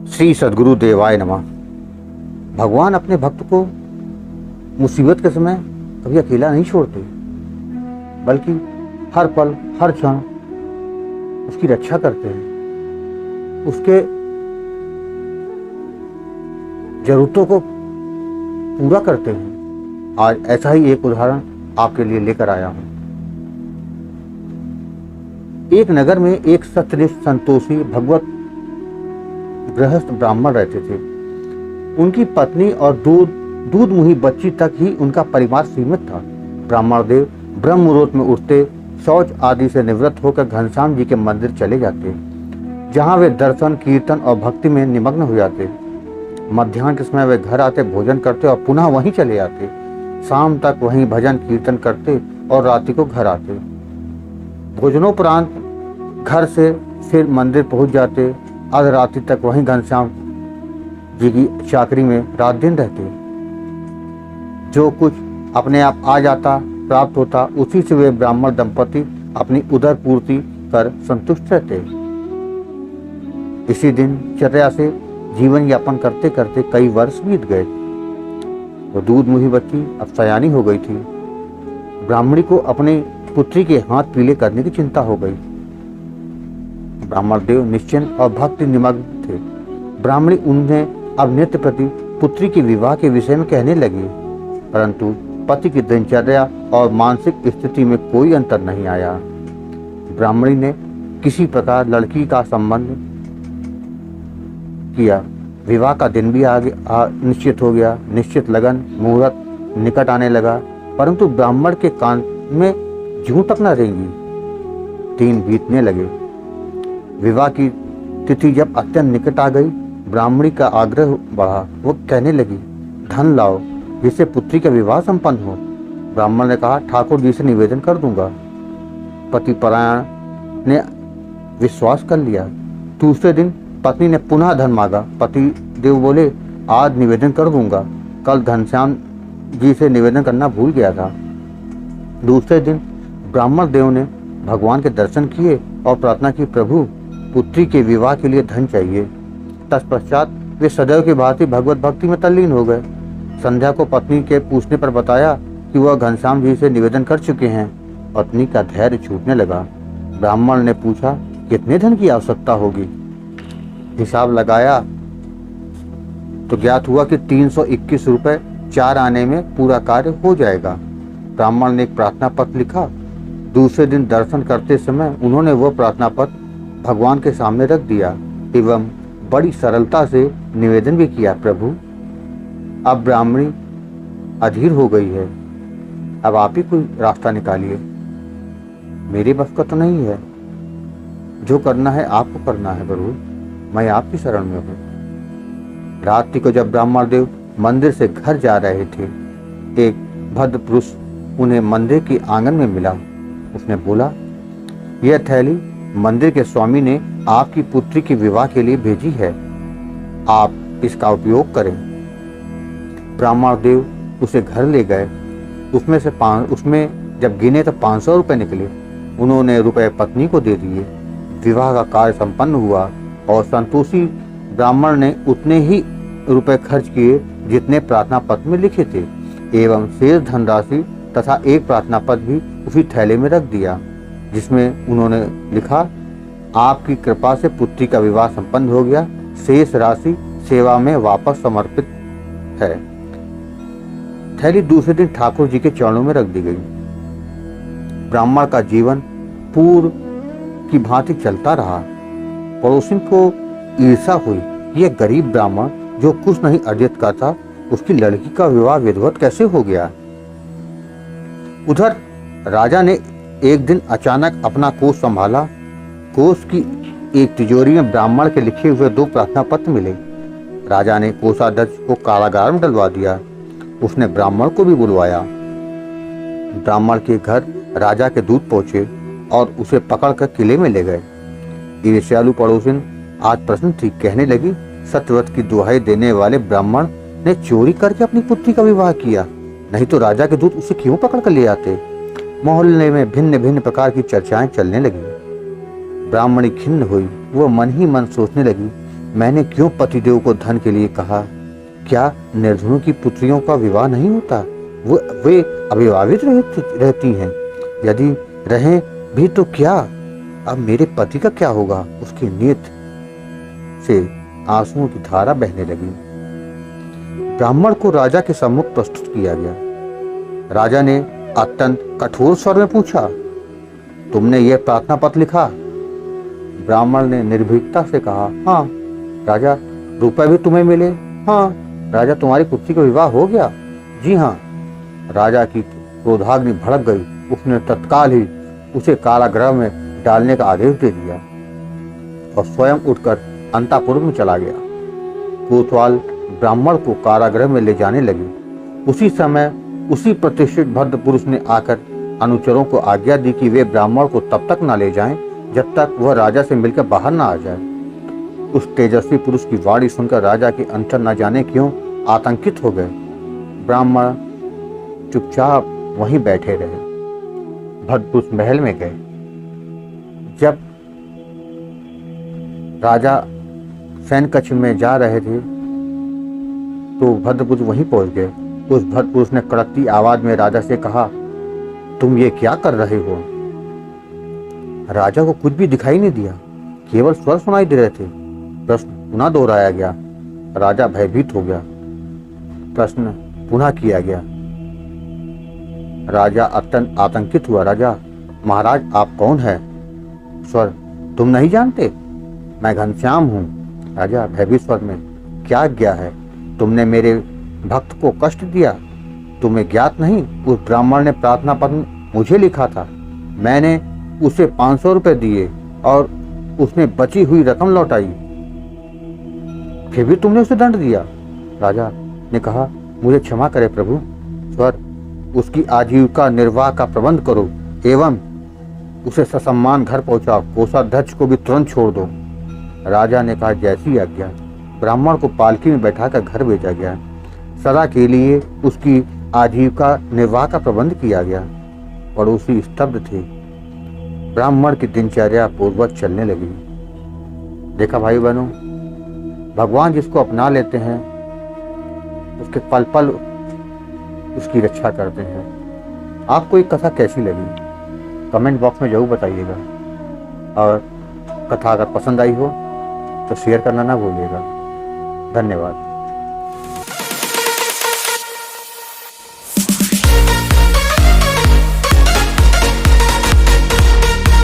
श्री सद्गुरु देवाय नमः। भगवान अपने भक्त को मुसीबत के समय कभी अकेला नहीं छोड़ते, बल्कि हर पल हर क्षण उसकी रक्षा करते हैं, उसके जरूरतों को पूरा करते हैं। आज ऐसा ही एक उदाहरण आपके लिए लेकर आया हूं। एक नगर में एक सत्यनिष्ठ संतोषी भगवत गृहस्थ ब्राह्मण रहते थे। उनकी पत्नी और दूध मुही बच्ची तक ही उनका परिवार सीमित था। ब्राह्मण देव ब्रह्म मुहूर्त में उठते, शौच आदि से निवृत्त होकर घनश्याम जी के मंदिर चले जाते, जहां वे दर्शन, कीर्तन और भक्ति में निमग्न हो जाते। मध्याह्न के समय वे घर आते, भोजन करते और पुनः वहीं चले आते। शाम तक वहीं भजन कीर्तन करते और रात्रि को घर आते। भोजनोपरांत घर से फिर मंदिर पहुंच जाते। आध रात्रि तक वहीं घनश्याम जी की चाकरी में रात दिन रहते। जो कुछ अपने आप आ जाता, प्राप्त होता, उसी से वे ब्राह्मण दंपति अपनी उदर पूर्ति कर संतुष्ट रहते। इसी दिनचर्या से जीवन यापन करते करते कई वर्ष बीत गए। वो दूध मुही बच्ची अब सयानी हो गई थी। ब्राह्मणी को अपने पुत्री के हाथ पीले करने की चिंता हो गई। ब्राह्मण देव निश्चिंत और भक्ति निमग्न थे। ब्राह्मणी उन्हें अब नित्य प्रति पुत्री के विवाह के विषय में कहने लगी, परंतु पति की दिनचर्या और मानसिक स्थिति में कोई अंतर नहीं आया। ब्राह्मणी ने किसी प्रकार लड़की का संबंध किया। विवाह का दिन भी निश्चित हो गया। निश्चित लगन मुहूर्त निकट आने लगा, परंतु ब्राह्मण के कान में जूं तक न रेंगी। दिन बीतने लगे। विवाह की तिथि जब अत्यंत निकट आ गई, ब्राह्मणी का आग्रह बढ़ा। वो कहने लगी, धन लाओ जिससे पुत्री का विवाह संपन्न हो। ब्राह्मण ने कहा, ठाकुर जी से निवेदन कर दूंगा। पति परायण ने विश्वास कर लिया। दूसरे दिन पत्नी ने पुनः धन मांगा। पति देव बोले, आज निवेदन कर दूंगा, कल घनश्याम जी से निवेदन करना भूल गया था। दूसरे दिन ब्राह्मण देव ने भगवान के दर्शन किए और प्रार्थना की, प्रभु पुत्री के विवाह के लिए धन चाहिए। तत्पश्चात वे सदैव की भांति भगवत भक्ति में तल्लीन हो गए। संध्या को पत्नी के पूछने पर बताया कि वह घनश्याम जी से निवेदन कर चुके हैं। पत्नी का धैर्य छूटने लगा। ब्राह्मण ने पूछा, कितने धन की आवश्यकता होगी? हिसाब लगाया तो ज्ञात हुआ कि 321 रुपए 4 आने में पूरा कार्य हो जाएगा। ब्राह्मण ने एक प्रार्थना पत्र लिखा। दूसरे दिन दर्शन करते समय उन्होंने वह प्रार्थना पत्र भगवान के सामने रख दिया एवं बड़ी सरलता से निवेदन भी किया, प्रभु अब ब्राह्मणी अधीर हो गई है, अब आप ही कोई रास्ता निकालिए। मेरे बस का तो नहीं है, जो करना है आपको करना है प्रभु, मैं आपकी शरण में हूँ। रात्रि को जब ब्राह्मण देव मंदिर से घर जा रहे थे, एक भद्र पुरुष उन्हें मंदिर के आंगन में मिला। उसने बोला, यह थैली मंदिर के स्वामी ने आपकी पुत्री के विवाह के लिए भेजी है, आप इसका उपयोग करें। ब्राह्मण देव उसे घर ले गए। उसमें जब गिने तो 500 रुपए निकले। उन्होंने रुपए पत्नी को दे दिए। विवाह का कार्य संपन्न हुआ और संतोषी ब्राह्मण ने उतने ही रुपए खर्च किए जितने प्रार्थना पत्र में लिखे थे एवं शेष धनराशि तथा एक प्रार्थना पत्र भी उसी थैले में रख दिया, जिसमें उन्होंने लिखा, आपकी कृपा से पुत्री का विवाह संपन्न हो गया, शेष राशि सेवा में वापस समर्पित है। थैली दूसरे दिन ठाकुर जी के चरणों में रख दी गई। ब्राह्मण का जीवन पूर्व की भांति चलता रहा। पड़ोसिन को ईर्षा हुई, यह गरीब ब्राह्मण जो कुछ नहीं अर्जित करता, उसकी लड़की का विवाह विधिवत कैसे हो गया। उधर राजा ने एक दिन अचानक अपना कोष संभाला। कोष की एक तिजोरी में ब्राह्मण के लिखे हुए 2 प्रार्थना पत्र मिले। राजा ने कोषाध्यक्ष को कारागार में डलवा दिया। उसने ब्राह्मण को भी बुलवाया। ब्राह्मण के घर राजा के दूत पहुंचे और उसे पकड़कर किले में ले गए। ईर्ष्यालु पड़ोसिन आज प्रश्न थी, कहने लगी, सत्यव्रत की दुहाई देने वाले ब्राह्मण ने चोरी करके अपनी पुत्री का विवाह किया, नहीं तो राजा के दूत उसे क्यों पकड़ कर ले आते। मोहल्ले में भिन्न भिन्न प्रकार की चर्चाएं चलने लगी। ब्राह्मणी खिन्न हुई। वह मन ही मन सोचने लगी, मैंने क्यों पतिदेव को धन के लिए कहा? क्या निर्धनों की पुत्रियों का विवाह नहीं होता? वे अविवाहित रहती हैं। यदि रहें भी तो क्या? अब मेरे पति का क्या होगा? उसकी नेत्र से आंसुओं की धारा बहने लगी। ब्राह्मण को राजा के सम्मुख प्रस्तुत किया गया। राजा ने अत्यंत कठोर स्वर में पूछा, तुमने यह प्रार्थना पत्र लिखा? ब्राह्मण ने निर्भीकता से कहा, हाँ। राजा, रुपए भी तुम्हें मिले? हाँ। राजा, तुम्हारी पुत्री का विवाह हो गया? जी हाँ। राजा की क्रोधाग्नि भड़क गई। उसने तत्काल ही उसे कारागृह में डालने का आदेश दे दिया और स्वयं उठकर अंतःपुर में चला गया। कोतवाल ब्राह्मण को कारागृह में ले जाने लगे। उसी समय उसी प्रतिष्ठित भद्र पुरुष ने आकर अनुचरों को आज्ञा दी कि वे ब्राह्मण को तब तक न ले जाएं जब तक वह राजा से मिलकर बाहर न आ जाए। उस तेजस्वी पुरुष की वाणी सुनकर राजा के अंतर न जाने क्यों आतंकित हो गए। ब्राह्मण चुपचाप वहीं बैठे रहे। भद्र पुरुष महल में गए। जब राजा सैन कक्ष में जा रहे थे तो भद्र पुरुष वहीं पहुंच गए। उस भद्र पुरुष ने कड़कती आवाज में राजा से कहा, तुम ये क्या कर रहे हो? राजा को कुछ भी दिखाई नहीं दिया, केवल स्वर सुनाई दे रहे थे। प्रश्न पुनः दोहराया गया। राजा भयभीत हो गया। प्रश्न पुनः किया गया। राजा अत्यंत आतंकित हुआ। राजा, महाराज आप कौन है? स्वर, तुम नहीं जानते? मैं घनश्याम हूँ। राजा भयभीत स्वर में, क्या आज्ञा है? तुमने मेरे भक्त को कष्ट दिया। तुम्हें ज्ञात नहीं, उस ब्राह्मण ने प्रार्थना पत्र मुझे लिखा था। मैंने उसे 500 रुपए दिए और उसने बची हुई रकम लौटाई, फिर भी तुमने उसे दंड दिया। राजा ने कहा, मुझे क्षमा करे प्रभु। स्वर, उसकी आजीविका निर्वाह का प्रबंध करो एवं उसे ससम्मान घर पहुंचाओ। कोषाध्यक्ष को भी तुरंत छोड़ दो। राजा ने कहा, जैसी आज्ञा। ब्राह्मण को पालकी में बैठाकर घर भेजा गया। सदा के लिए उसकी आजीविका निर्वाह का प्रबंध किया गया। पड़ोसी स्तब्ध थे। ब्राह्मण की दिनचर्या पूर्वक चलने लगी। देखा भाई बहनों, भगवान जिसको अपना लेते हैं उसके पल पल उसकी रक्षा करते हैं। आपको एक कथा कैसी लगी कमेंट बॉक्स में जरूर बताइएगा, और कथा अगर पसंद आई हो तो शेयर करना ना भूलिएगा। धन्यवाद।